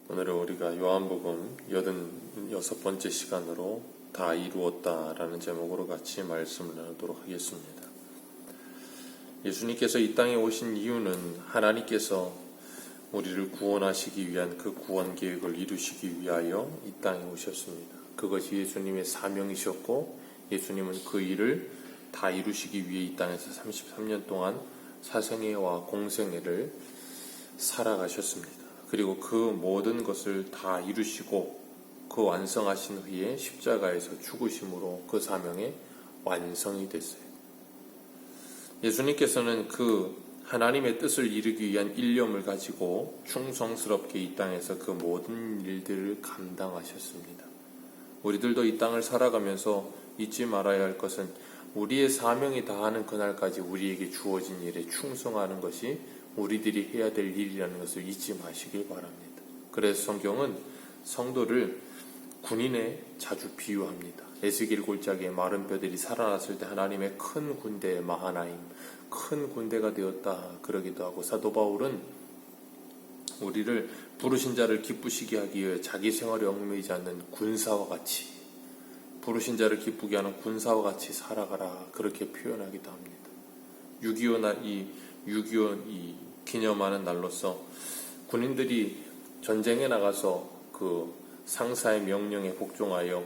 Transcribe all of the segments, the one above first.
오늘은 우리가 요한복음 86번째 시간으로 다 이루었다라는 제목으로 같이 말씀을 나누도록 하겠습니다. 예수님께서 이 땅에 오신 이유는 하나님께서 우리를 구원하시기 위한 그 구원 계획을 이루시기 위하여 이 땅에 오셨습니다. 그것이 예수님의 사명이셨고 예수님은 그 일을 다 이루시기 위해 이 땅에서 33년 동안 사생애와 공생애를 살아가셨습니다. 그리고 그 모든 것을 다 이루시고 그 완성하신 후에 십자가에서 죽으심으로 그 사명이 완성이 됐어요. 예수님께서는 그 하나님의 뜻을 이루기 위한 일념을 가지고 충성스럽게 이 땅에서 그 모든 일들을 감당하셨습니다. 우리들도 이 땅을 살아가면서 잊지 말아야 할 것은 우리의 사명이 다하는 그날까지 우리에게 주어진 일에 충성하는 것이 우리들이 해야 될 일이라는 것을 잊지 마시길 바랍니다. 그래서 성경은 성도를 군인에 자주 비유합니다. 에스겔 골짜기에 마른 뼈들이 살아났을 때 하나님의 큰 군대 마하나임, 큰 군대가 되었다 그러기도 하고, 사도 바울은 우리를 부르신 자를 기쁘시게 하기 위해 자기 생활에 얽매이지 않는 군사와 같이, 부르신 자를 기쁘게 하는 군사와 같이 살아가라 그렇게 표현하기도 합니다. 6.25 기념하는 날로서 군인들이 전쟁에 나가서 그 상사의 명령에 복종하여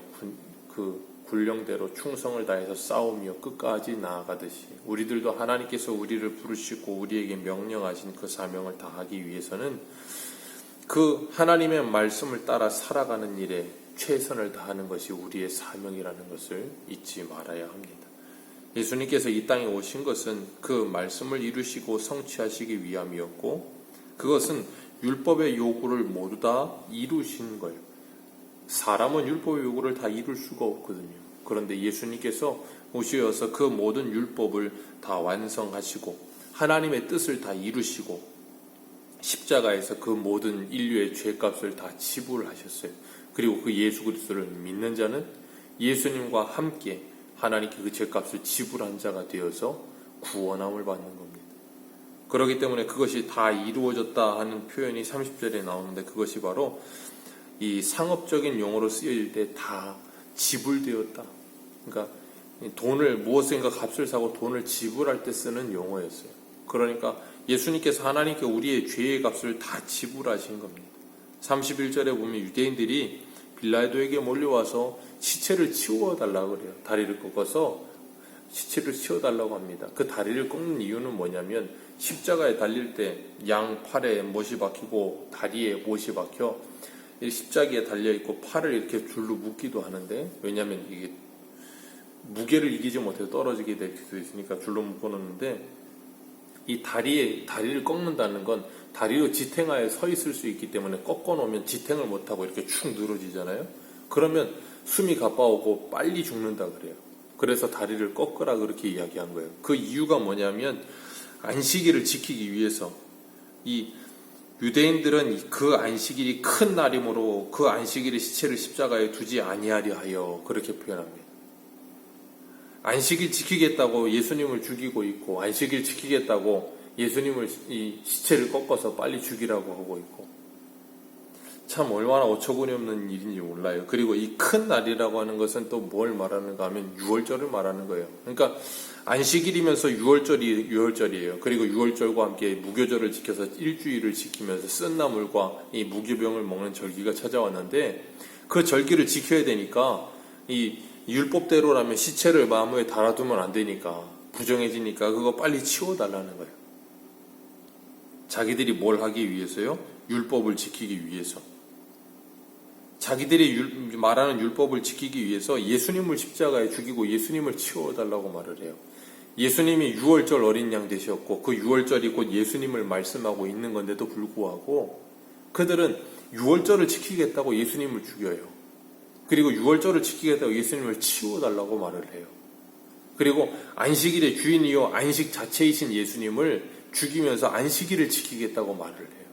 그 군령대로 충성을 다해서 싸우며 끝까지 나아가듯이 우리들도 하나님께서 우리를 부르시고 우리에게 명령하신 그 사명을 다하기 위해서는 그 하나님의 말씀을 따라 살아가는 일에 최선을 다하는 것이 우리의 사명이라는 것을 잊지 말아야 합니다. 예수님께서 이 땅에 오신 것은 그 말씀을 이루시고 성취하시기 위함이었고, 그것은 율법의 요구를 모두 다 이루신 거예요. 사람은 율법의 요구를 다 이룰 수가 없거든요. 그런데 예수님께서 오셔서 그 모든 율법을 다 완성하시고 하나님의 뜻을 다 이루시고 십자가에서 그 모든 인류의 죄값을 다 지불하셨어요. 그리고 그 예수 그리스도를 믿는 자는 예수님과 함께 하나님께 그 죄값을 지불한 자가 되어서 구원함을 받는 겁니다. 그렇기 때문에 그것이 다 이루어졌다 하는 표현이 30절에 나오는데, 그것이 바로 이 상업적인 용어로 쓰여질 때 다 지불되었다. 그러니까 돈을, 무엇인가 값을 사고 돈을 지불할 때 쓰는 용어였어요. 그러니까 예수님께서 하나님께 우리의 죄의 값을 다 지불하신 겁니다. 31절에 보면 유대인들이 빌라도에게 몰려와서 시체를 치워달라고 그래요. 다리를 꺾어서 시체를 치워달라고 합니다. 그 다리를 꺾는 이유는 뭐냐면, 십자가에 달릴 때 양 팔에 못이 박히고 다리에 못이 박혀 십자가에 달려있고 팔을 이렇게 줄로 묶기도 하는데, 왜냐하면 이게 무게를 이기지 못해서 떨어지게 될 수도 있으니까 줄로 묶어놓는데, 이 다리를 꺾는다는 건 다리로 지탱하에 서 있을 수 있기 때문에 꺾어놓으면 지탱을 못하고 이렇게 축 늘어지잖아요. 그러면 숨이 가빠오고 빨리 죽는다 그래요. 그래서 다리를 꺾으라 그렇게 이야기한 거예요. 그 이유가 뭐냐면, 안식일을 지키기 위해서 이 유대인들은 그 안식일이 큰 날이므로 그 안식일의 시체를 십자가에 두지 아니하려 하여 그렇게 표현합니다. 안식일 지키겠다고 예수님을 죽이고 있고, 안식일 지키겠다고 예수님을 이 시체를 꺾어서 빨리 죽이라고 하고 있고, 참 얼마나 어처구니 없는 일인지 몰라요. 그리고 이 큰 날이라고 하는 것은 또 뭘 말하는가 하면 유월절을 말하는 거예요. 그러니까 안식일이면서 유월절이에요. 그리고 유월절과 함께 무교절을 지켜서 일주일을 지키면서 쓴나물과 이 무교병을 먹는 절기가 찾아왔는데, 그 절기를 지켜야 되니까 이 율법대로라면 시체를 나무에 달아두면 안 되니까, 부정해지니까 그거 빨리 치워달라는 거예요. 자기들이 뭘 하기 위해서요? 율법을 지키기 위해서. 자기들이 말하는 율법을 지키기 위해서 예수님을 십자가에 죽이고 예수님을 치워달라고 말을 해요. 예수님이 유월절 어린 양 되셨고, 그 유월절이 곧 예수님을 말씀하고 있는 건데도 불구하고 그들은 유월절을 지키겠다고 예수님을 죽여요. 그리고 유월절을 지키겠다고 예수님을 치워달라고 말을 해요. 그리고 안식일의 주인이요 안식 자체이신 예수님을 죽이면서 안식일을 지키겠다고 말을 해요.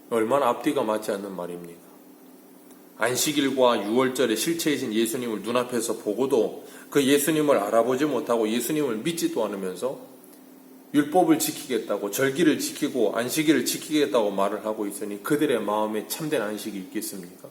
얼마나 앞뒤가 맞지 않는 말입니까? 안식일과 유월절의 실체이신 예수님을 눈앞에서 보고도 그 예수님을 알아보지 못하고 예수님을 믿지도 않으면서 율법을 지키겠다고, 절기를 지키고 안식일을 지키겠다고 말을 하고 있으니 그들의 마음에 참된 안식이 있겠습니까?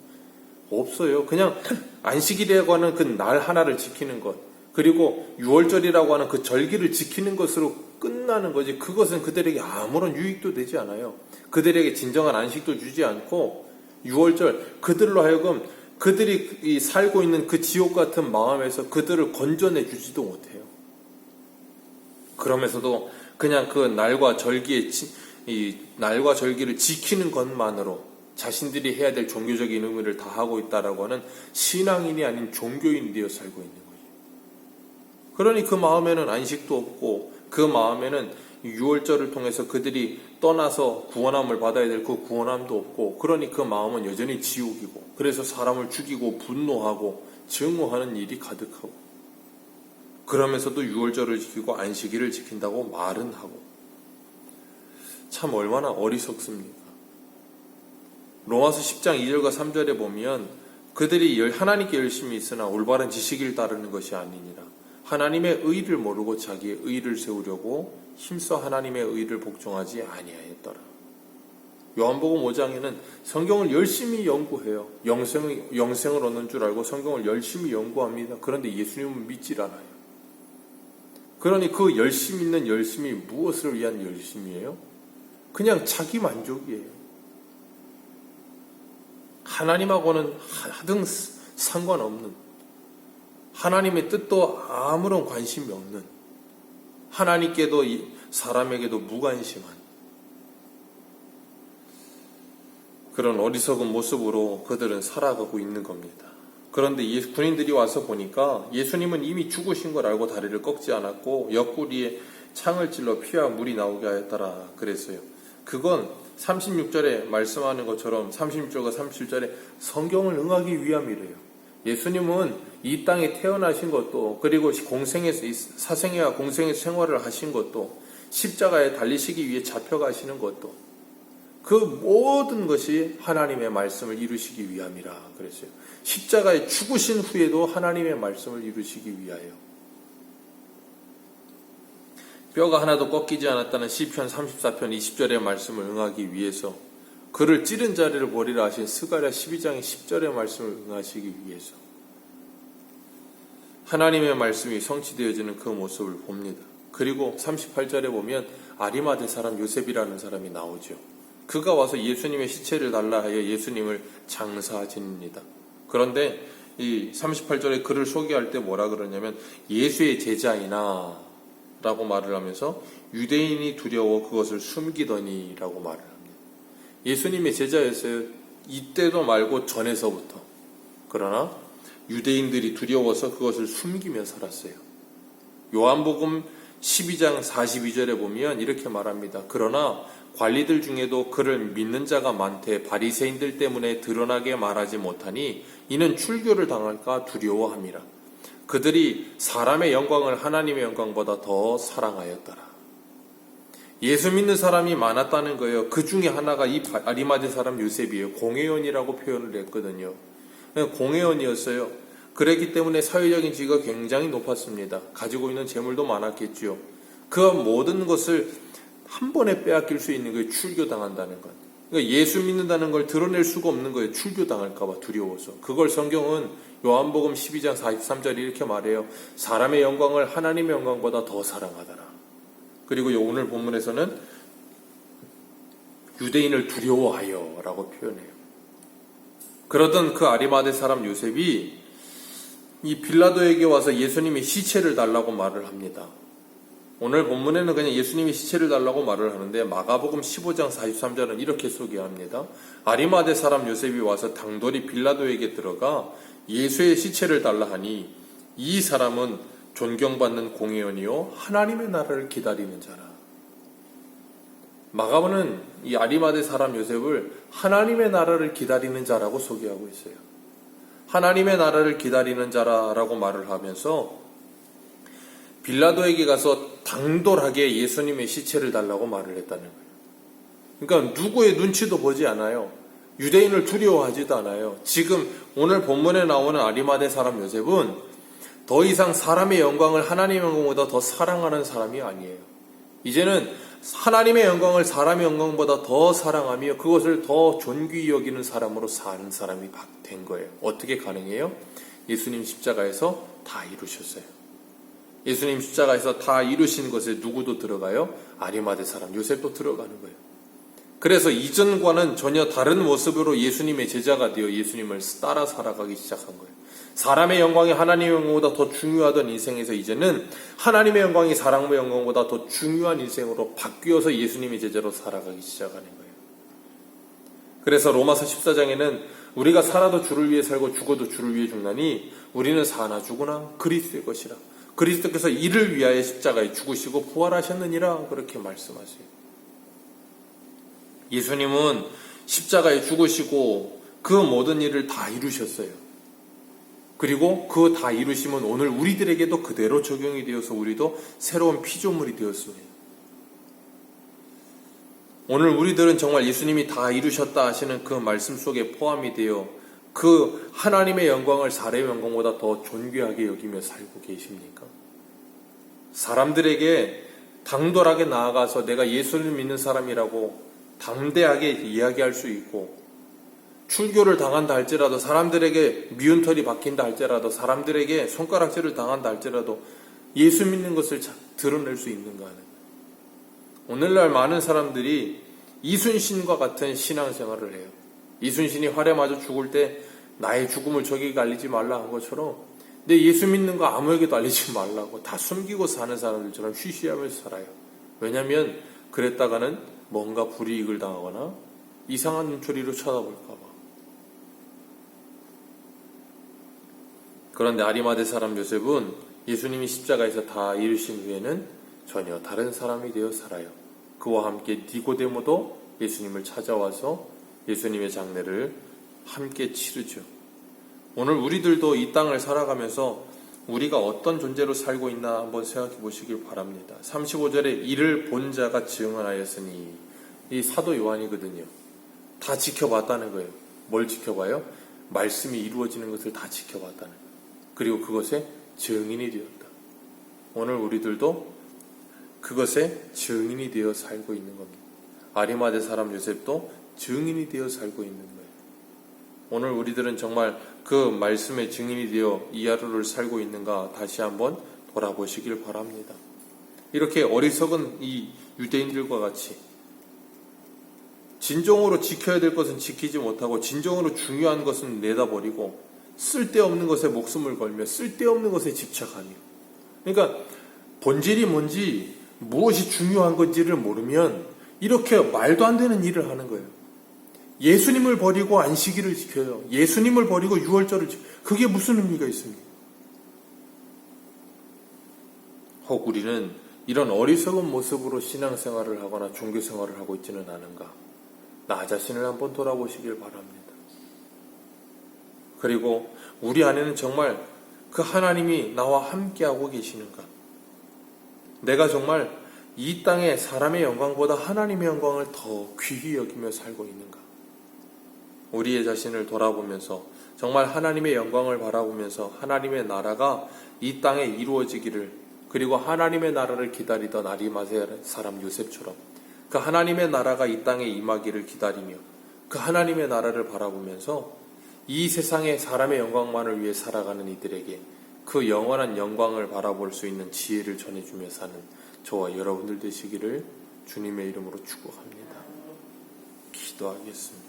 없어요. 그냥 안식일이라고 하는 그 날 하나를 지키는 것, 그리고 유월절이라고 하는 그 절기를 지키는 것으로 끝나는 거지, 그것은 그들에게 아무런 유익도 되지 않아요. 그들에게 진정한 안식도 주지 않고, 유월절, 그들로 하여금 그들이 살고 있는 그 지옥 같은 마음에서 그들을 건져내 주지도 못해요. 그러면서도 그냥 그 날과 절기를 지키는 것만으로 자신들이 해야 될 종교적인 의무를 다하고 있다라고 하는 신앙인이 아닌 종교인이 되어 살고 있는 거예요. 그러니 그 마음에는 안식도 없고, 그 마음에는 유월절을 통해서 그들이 떠나서 구원함을 받아야 될 그 구원함도 없고, 그러니 그 마음은 여전히 지옥이고, 그래서 사람을 죽이고 분노하고 증오하는 일이 가득하고, 그러면서도 유월절을 지키고 안식일을 지킨다고 말은 하고, 참 얼마나 어리석습니까? 로마서 10장 2절과 3절에 보면 그들이 하나님께 열심히 있으나 올바른 지식을 따르는 것이 아니니라. 하나님의 의를 모르고 자기의 의를 세우려고 힘써 하나님의 의를 복종하지 아니하였더라. 요한복음 5장에는 성경을 열심히 연구해요. 영생을 얻는 줄 알고 성경을 열심히 연구합니다. 그런데 예수님은 믿질 않아요. 그러니 그 열심 있는 열심이 무엇을 위한 열심이에요? 그냥 자기 만족이에요. 하나님하고는 하등 상관없는, 하나님의 뜻도 아무런 관심이 없는, 하나님께도 사람에게도 무관심한 그런 어리석은 모습으로 그들은 살아가고 있는 겁니다. 그런데 군인들이 와서 보니까 예수님은 이미 죽으신 걸 알고 다리를 꺾지 않았고 옆구리에 창을 찔러 피와 물이 나오게 하였더라 그랬어요. 그건 36절에 말씀하는 것처럼 36절과 37절에 성경을 응하기 위함이래요. 예수님은 이 땅에 태어나신 것도, 그리고 사생애와 공생의 생활을 하신 것도, 십자가에 달리시기 위해 잡혀가시는 것도, 그 모든 것이 하나님의 말씀을 이루시기 위함이라 그랬어요. 십자가에 죽으신 후에도 하나님의 말씀을 이루시기 위하여. 뼈가 하나도 꺾이지 않았다는 시편 34편 20절의 말씀을 응하기 위해서, 그를 찌른 자리를 버리라 하신 스가랴 12장의 10절의 말씀을 응하시기 위해서 하나님의 말씀이 성취되어지는 그 모습을 봅니다. 그리고 38절에 보면 아리마대 사람 요셉이라는 사람이 나오죠. 그가 와서 예수님의 시체를 달라 하여 예수님을 장사지닙니다. 그런데 이 38절에 그를 소개할 때 뭐라 그러냐면 예수의 제자이나 라고 말을 하면서 유대인이 두려워 그것을 숨기더니 라고 말을 합니다. 예수님의 제자였어요. 이때도 말고 전에서부터. 그러나 유대인들이 두려워서 그것을 숨기며 살았어요. 요한복음 12장 42절에 보면 이렇게 말합니다. 그러나 관리들 중에도 그를 믿는 자가 많되 바리새인들 때문에 드러나게 말하지 못하니 이는 출교를 당할까 두려워함이라. 그들이 사람의 영광을 하나님의 영광보다 더 사랑하였더라. 예수 믿는 사람이 많았다는 거예요. 그 중에 하나가 이 아리마대 사람 요셉이에요. 공회원이라고 표현을 했거든요. 공회원이었어요. 그랬기 때문에 사회적인 지위가 굉장히 높았습니다. 가지고 있는 재물도 많았겠죠. 그 모든 것을 한 번에 빼앗길 수 있는 거예요. 출교당한다는 것. 그러니까 예수 믿는다는 걸 드러낼 수가 없는 거예요. 출교당할까 봐 두려워서. 그걸 성경은 요한복음 12장 43절에 이렇게 말해요. 사람의 영광을 하나님의 영광보다 더 사랑하더라. 그리고 오늘 본문에서는 유대인을 두려워하여 라고 표현해요. 그러던 그 아리마대 사람 요셉이 이 빌라도에게 와서 예수님의 시체를 달라고 말을 합니다. 오늘 본문에는 그냥 예수님이 시체를 달라고 말을 하는데 마가복음 15장 43절은 이렇게 소개합니다. 아리마대 사람 요셉이 와서 당돌이 빌라도에게 들어가 예수의 시체를 달라 하니 이 사람은 존경받는 공회원이요 하나님의 나라를 기다리는 자라. 마가복음은 이 아리마대 사람 요셉을 하나님의 나라를 기다리는 자라고 소개하고 있어요. 하나님의 나라를 기다리는 자라고 말을 하면서 빌라도에게 가서 당돌하게 예수님의 시체를 달라고 말을 했다는 거예요. 그러니까 누구의 눈치도 보지 않아요. 유대인을 두려워하지도 않아요. 지금 오늘 본문에 나오는 아리마대 사람 요셉은 더 이상 사람의 영광을 하나님의 영광보다 더 사랑하는 사람이 아니에요. 이제는 하나님의 영광을 사람의 영광보다 더 사랑하며 그것을 더 존귀히 여기는 사람으로 사는 사람이 된 거예요. 어떻게 가능해요? 예수님 십자가에서 다 이루셨어요. 예수님 십자가에서 다 이루신 것에 누구도 들어가요? 아리마대 사람 요셉도 들어가는 거예요. 그래서 이전과는 전혀 다른 모습으로 예수님의 제자가 되어 예수님을 따라 살아가기 시작한 거예요. 사람의 영광이 하나님의 영광보다 더 중요하던 인생에서 이제는 하나님의 영광이 사람의 영광보다 더 중요한 인생으로 바뀌어서 예수님의 제자로 살아가기 시작하는 거예요. 그래서 로마서 14장에는 우리가 살아도 주를 위해 살고 죽어도 주를 위해 죽나니 우리는 사나 죽으나 그리스도의 것이라. 그리스도께서 이를 위하여 십자가에 죽으시고 부활하셨느니라 그렇게 말씀하세요. 예수님은 십자가에 죽으시고 그 모든 일을 다 이루셨어요. 그리고 그 다 이루심은 오늘 우리들에게도 그대로 적용이 되어서 우리도 새로운 피조물이 되었습니다. 오늘 우리들은 정말 예수님이 다 이루셨다 하시는 그 말씀 속에 포함이 되어 그 하나님의 영광을 사람의 영광보다 더 존귀하게 여기며 살고 계십니까? 사람들에게 당돌하게 나아가서 내가 예수를 믿는 사람이라고 담대하게 이야기할 수 있고, 출교를 당한다 할지라도, 사람들에게 미운 털이 박힌다 할지라도, 사람들에게 손가락질을 당한다 할지라도 예수 믿는 것을 드러낼 수 있는가 하는. 오늘날 많은 사람들이 이순신과 같은 신앙생활을 해요. 이순신이 활에 맞아 죽을 때 나의 죽음을 적에게 알리지 말라 한 것처럼 내 예수 믿는 거 아무에게도 알리지 말라고 다 숨기고 사는 사람들처럼 쉬쉬하면서 살아요. 왜냐하면 그랬다가는 뭔가 불이익을 당하거나 이상한 눈초리로 쳐다볼까 봐. 그런데 아리마대 사람 요셉은 예수님이 십자가에서 다 이루신 후에는 전혀 다른 사람이 되어 살아요. 그와 함께 니고데모도 예수님을 찾아와서 예수님의 장례를 함께 치르죠. 오늘 우리들도 이 땅을 살아가면서 우리가 어떤 존재로 살고 있나 한번 생각해 보시길 바랍니다. 35절에 이를 본 자가 증언하였으니, 이 사도 요한이거든요. 다 지켜봤다는 거예요. 뭘 지켜봐요? 말씀이 이루어지는 것을 다 지켜봤다는 거예요. 그리고 그것에 증인이 되었다. 오늘 우리들도 그것에 증인이 되어 살고 있는 겁니다. 아리마대 사람 요셉도 증인이 되어 살고 있는 거예요. 오늘 우리들은 정말 그 말씀의 증인이 되어 이 하루를 살고 있는가 다시 한번 돌아보시길 바랍니다. 이렇게 어리석은 이 유대인들과 같이 진정으로 지켜야 될 것은 지키지 못하고 진정으로 중요한 것은 내다버리고 쓸데없는 것에 목숨을 걸며 쓸데없는 것에 집착하며, 그러니까 본질이 뭔지 무엇이 중요한 건지를 모르면 이렇게 말도 안 되는 일을 하는 거예요. 예수님을 버리고 안식일을 지켜요. 예수님을 버리고 유월절을 지켜요. 그게 무슨 의미가 있습니까? 혹 우리는 이런 어리석은 모습으로 신앙생활을 하거나 종교생활을 하고 있지는 않은가? 나 자신을 한번 돌아보시길 바랍니다. 그리고 우리 안에는 정말 그 하나님이 나와 함께하고 계시는가? 내가 정말 이 땅에 사람의 영광보다 하나님의 영광을 더 귀히 여기며 살고 있는가? 우리의 자신을 돌아보면서 정말 하나님의 영광을 바라보면서 하나님의 나라가 이 땅에 이루어지기를, 그리고 하나님의 나라를 기다리던 아리마대 사람 요셉처럼 그 하나님의 나라가 이 땅에 임하기를 기다리며 그 하나님의 나라를 바라보면서 이 세상에 사람의 영광만을 위해 살아가는 이들에게 그 영원한 영광을 바라볼 수 있는 지혜를 전해주며 사는 저와 여러분들 되시기를 주님의 이름으로 축복합니다. 기도하겠습니다.